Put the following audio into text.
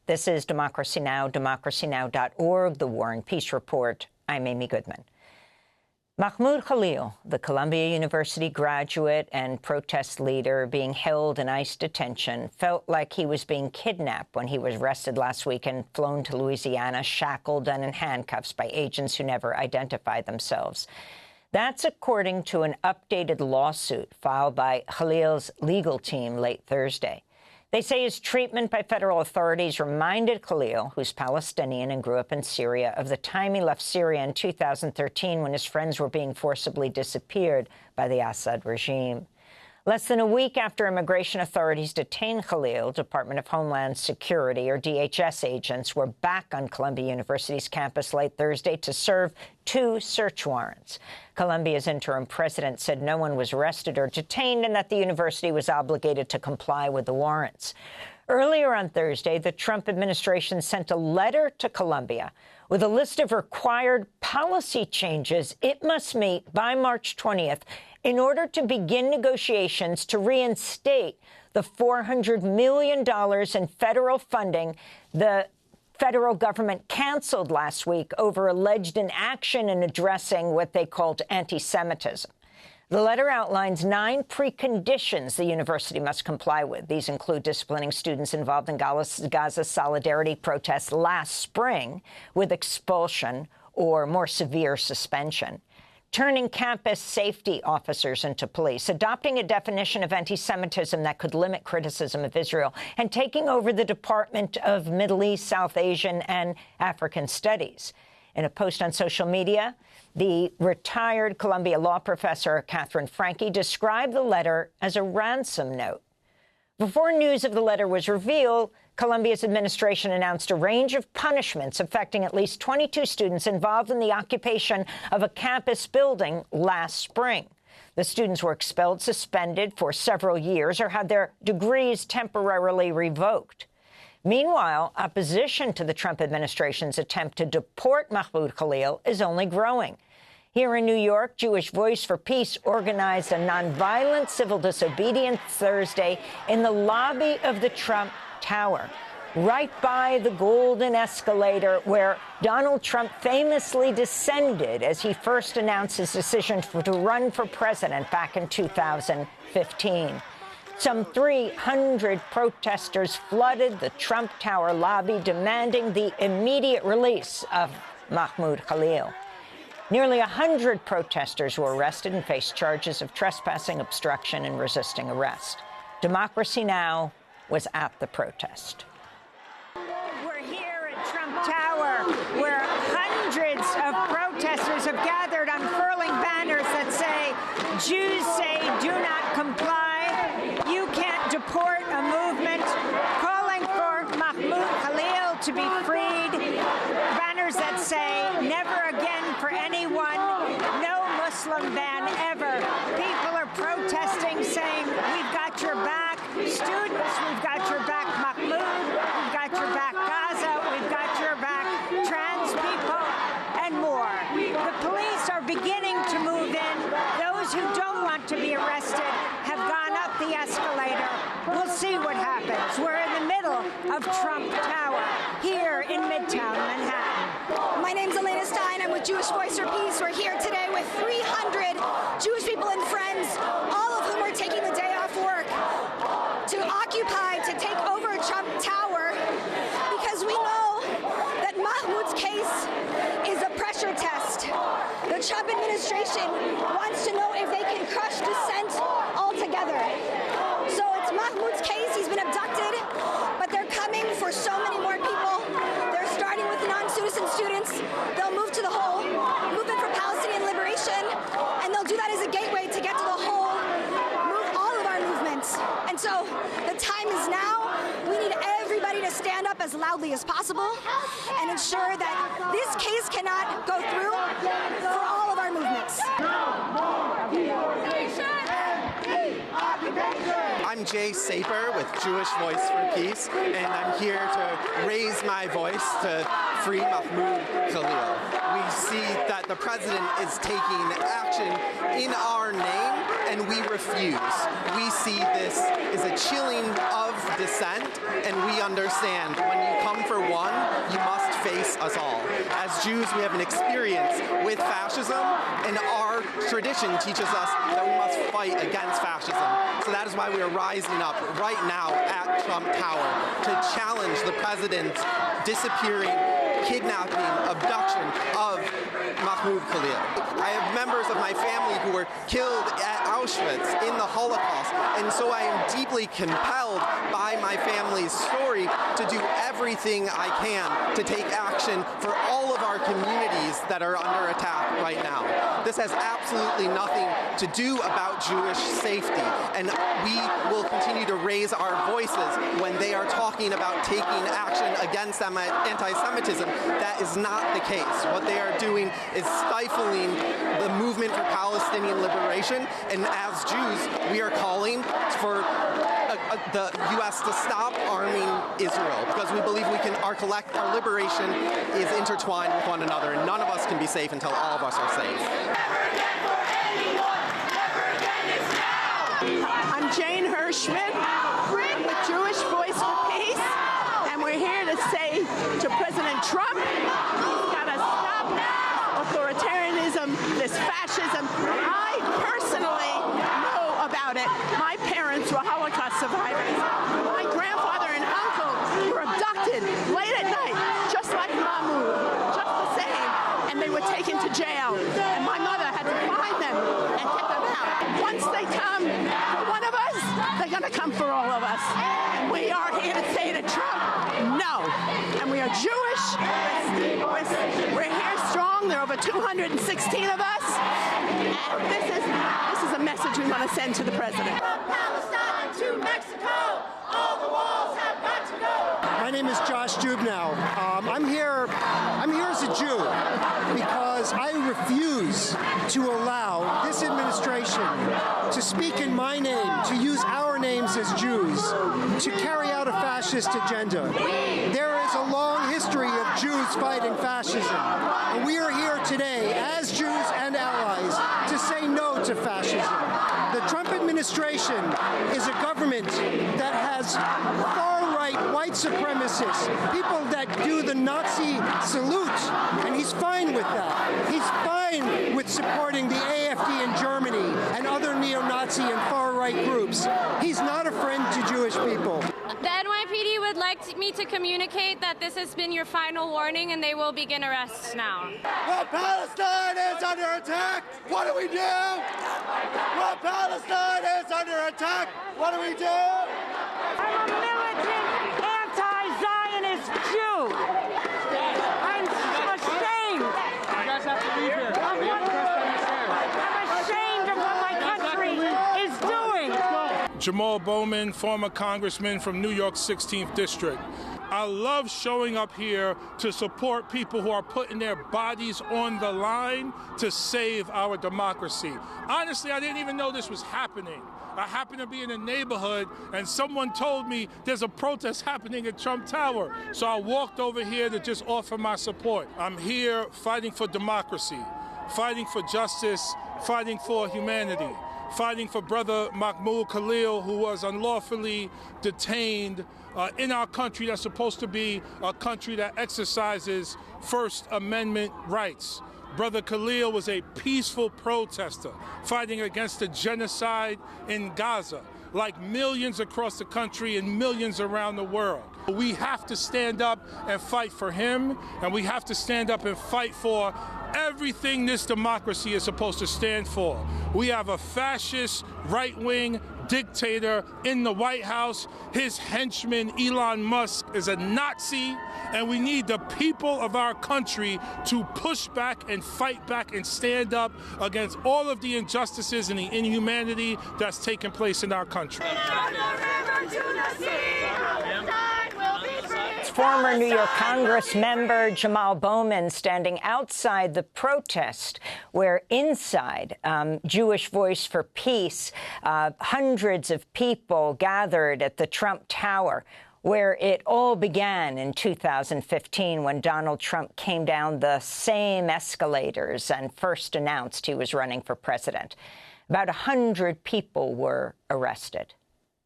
This is Democracy Now!, democracynow.org, The War and Peace Report. I'm Amy Goodman. Mahmoud Khalil, the Columbia University graduate and protest leader being held in ICE detention, felt like he was being kidnapped when he was arrested last week and flown to Louisiana, shackled and in handcuffs by agents who never identified themselves. That's according to an updated lawsuit filed by Khalil's legal team late Thursday. They say his treatment by federal authorities reminded Khalil, who's Palestinian and grew up in Syria, of the time he left Syria in 2013 when his friends were being forcibly disappeared by the Assad regime. Less than a week after immigration authorities detained Khalil, Department of Homeland Security, or DHS agents, were back on Columbia University's campus late Thursday to serve 2 search warrants. Columbia's interim president said no one was arrested or detained and that the university was obligated to comply with the warrants. Earlier on Thursday, the Trump administration sent a letter to Columbia with a list of required policy changes it must meet by March 20th in order to begin negotiations to reinstate the $400 million in federal funding the federal government canceled last week over alleged inaction in addressing what they called anti-Semitism. The letter outlines 9 preconditions the university must comply with. These include disciplining students involved in Gaza solidarity protests last spring with expulsion or more severe suspension, turning campus safety officers into police, adopting a definition of anti-Semitism that could limit criticism of Israel, and taking over the Department of Middle East, South Asian, and African Studies. In a post on social media, the retired Columbia law professor Catherine Franke described the letter as a ransom note. Before news of the letter was revealed, Columbia's administration announced a range of punishments affecting at least 22 students involved in the occupation of a campus building last spring. The students were expelled, suspended for several years, or had their degrees temporarily revoked. Meanwhile, opposition to the Trump administration's attempt to deport Mahmoud Khalil is only growing. Here in New York, Jewish Voice for Peace organized a nonviolent civil disobedience Thursday in the lobby of the Trump Tower, right by the golden escalator where Donald Trump famously descended as he first announced his decision to run for president back in 2015. Some 300 protesters flooded the Trump Tower lobby, demanding the immediate release of Mahmoud Khalil. Nearly 100 protesters were arrested and faced charges of trespassing, obstruction, and resisting arrest. Democracy Now! Was at the protest. We're here at Trump Tower, where hundreds of protesters have gathered, unfurling banners that say, "Jews say do not comply. You can't deport a movement," calling for Mahmoud Khalil to be freed. Banners that say, "Never again for anyone. No Muslim ban ever." People are protesting, saying, "We've got your back." Students, we've got your back. Mahmoud, we've got your back. Gaza, we've got your back. Trans people, and more. The police are beginning to move in. Those who don't want to be arrested have gone up the escalator. We'll see what happens. We're in the middle of Trump Tower, here in Midtown Manhattan. My name's Elena Stein. I'm with Jewish Voice for Peace. We're here today with 300 Jewish people and friends, all of whom are taking the day off work to occupy, to take over Trump Tower, because we know that Mahmoud's case is a pressure test. The Trump administration wants to know if they can crush dissent altogether. So it's Mahmoud's case. He's been abducted, but they're coming for so many more people. They're starting with non-citizen students. They'll move to the whole movement for Palestinian liberation, and they'll do that as a gateway to get to the whole And so the time is now. We need everybody to stand up as loudly as possible and ensure that this case cannot go through for all of our movements. I'm Jay Saper with Jewish Voice for Peace, and I'm here to raise my voice to free Mahmoud Khalil. We see that the president is taking action in our name, and we refuse. We see this as a chilling of dissent, and we understand when you come face us all. As Jews, we have an experience with fascism, and our tradition teaches us that we must fight against fascism. So that is why we are rising up right now at Trump Tower to challenge the president's disappearing, kidnapping, abduction of Mahmoud Khalil. I have members of my family who were killed at Auschwitz in the Holocaust, and so I am deeply compelled by my family's story to do everything I can to take action for all of our communities that are under attack right now. This has absolutely nothing to do about Jewish safety, and we will continue to raise our voices when they are talking about taking action against anti-Semitism. That is not the case. What they are doing is stifling the movement for Palestinian liberation, and as Jews, we are calling for the U.S. to stop arming Israel, because we believe our liberation is intertwined with one another, and none of us can be safe until all of us are safe. I'm Jane Hirschman with Jewish Voice for Peace, and we're here to say to President Trump, he's got to stop authoritarianism, this fascism. I personally know about it. My parents were Holocaust survivors. My grandfather and uncle were abducted late at night, just like Mahmoud, just the same, and they were taken to jail. And my mother had to find them and get them out. Once they come for one of us, they're going to come for all of us. And we are here to say to Trump, no. And we are Jewish. We're here strong. There are over 216 of us. And this is a message we want to send to the president. From Palestine to Mexico, all the walls have got to go. My name is Josh Dubnau. I'm here as a Jew because I refuse to allow this administration to speak in my name, to use our names as Jews, to carry out a fascist agenda. There is a long history of Jews fighting fascism, and we are here today as Jews and allies to say no to fascism. The Trump administration is a government that has far-right white supremacists, people that do the Nazi salute, and he's fine with that. He's fine with supporting the AfD in Germany and other neo-Nazi and far-right groups. He's not a friend to Jewish people. The NYPD would like me to communicate that this has been your final warning and they will begin arrests now. Well, Palestine is under attack. What do we do? Well, Palestine is under attack. What do we do? I'm a militant anti-Zionist Jew. I'm ashamed. You guys have to leave here. I'm ashamed of what my country is doing. Jamal Bowman, former congressman from New York's 16th District. I love showing up here to support people who are putting their bodies on the line to save our democracy. Honestly, I didn't even know this was happening. I happened to be in a neighborhood and someone told me there's a protest happening at Trump Tower. So I walked over here to just offer my support. I'm here fighting for democracy, fighting for justice, fighting for humanity, fighting for brother Mahmoud Khalil, who was unlawfully detained in our country that's supposed to be a country that exercises First Amendment rights. Brother Khalil was a peaceful protester fighting against the genocide in Gaza, like millions across the country and millions around the world. We have to stand up and fight for him, and we have to stand up and fight for everything this democracy is supposed to stand for. We have a fascist, right-wing dictator in the White House. His henchman, Elon Musk, is a Nazi, and we need the people of our country to push back and fight back and stand up against all of the injustices and the inhumanity that's taking place in our country. Former New York Congress member Jamal Bowman standing outside the protest, where inside Jewish Voice for Peace, hundreds of people gathered at the Trump Tower, where it all began in 2015 when Donald Trump came down the same escalators and first announced he was running for president. About 100 people were arrested.